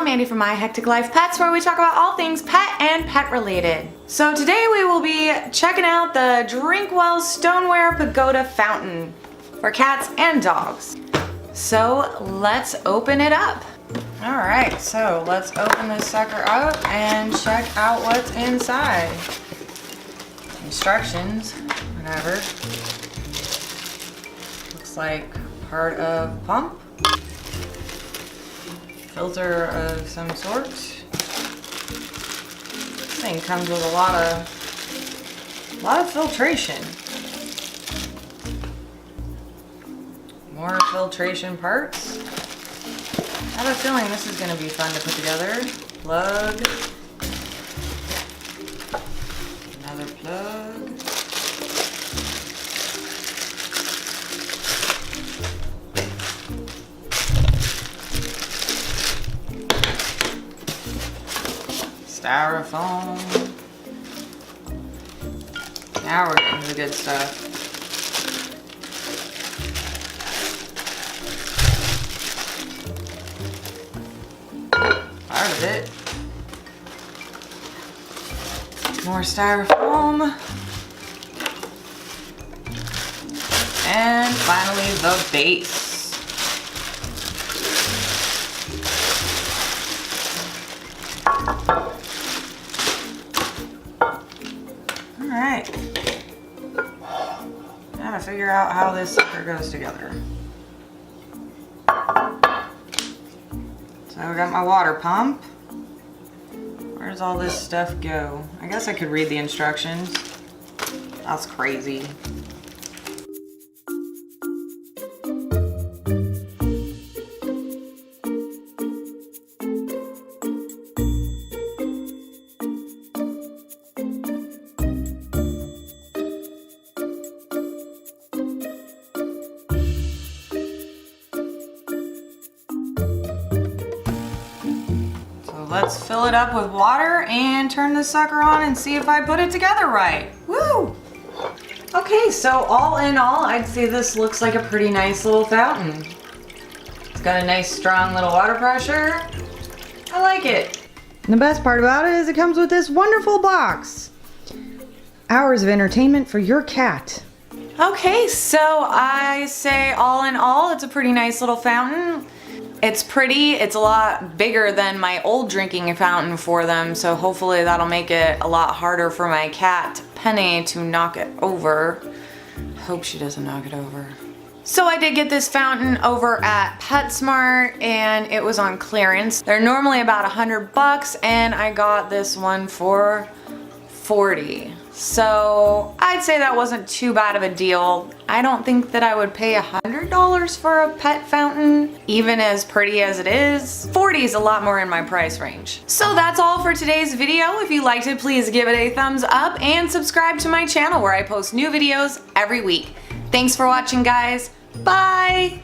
Mandy from My Hectic Life Pets, where we talk about all things pet and pet related. So today we will be checking out the Drinkwell Stoneware Pagoda Fountain for cats and dogs. So let's open it up. Alright, so let's open this sucker up and check out what's inside. Instructions, whatever. Looks like part of pump. Filter of some sort. This thing comes with a lot of filtration. More filtration parts. I have a feeling this is going to be fun to put together. Plug. Another plug. Styrofoam. Now we're getting to the good stuff. Part of it. More styrofoam. And finally the base. Alright. Now to figure out how this sucker goes together. So I got my water pump. Where does all this stuff go? I guess I could read the instructions. That's crazy. Let's fill it up with water and turn the sucker on and see if I put it together right. Woo! Okay, so all in all, I'd say this looks like a pretty nice little fountain. It's got a nice strong little water pressure. I like it. And the best part about it is it comes with this wonderful box. Hours of entertainment for your cat. Okay, so I say all in all, it's a pretty nice little fountain. It's pretty, it's a lot bigger than my old drinking fountain for them, so hopefully that'll make it a lot harder for my cat, Penny, to knock it over. Hope she doesn't knock it over. So I did get this fountain over at PetSmart and it was on clearance. They're normally about $100 and I got this one for $40. So I'd say that wasn't too bad of a deal. I don't think that I would pay $100 for a pet fountain, even as pretty as it is. $40 is a lot more in my price range. So that's all for today's video. If you liked it, please give it a thumbs up and subscribe to my channel where I post new videos every week. Thanks for watching, guys. Bye!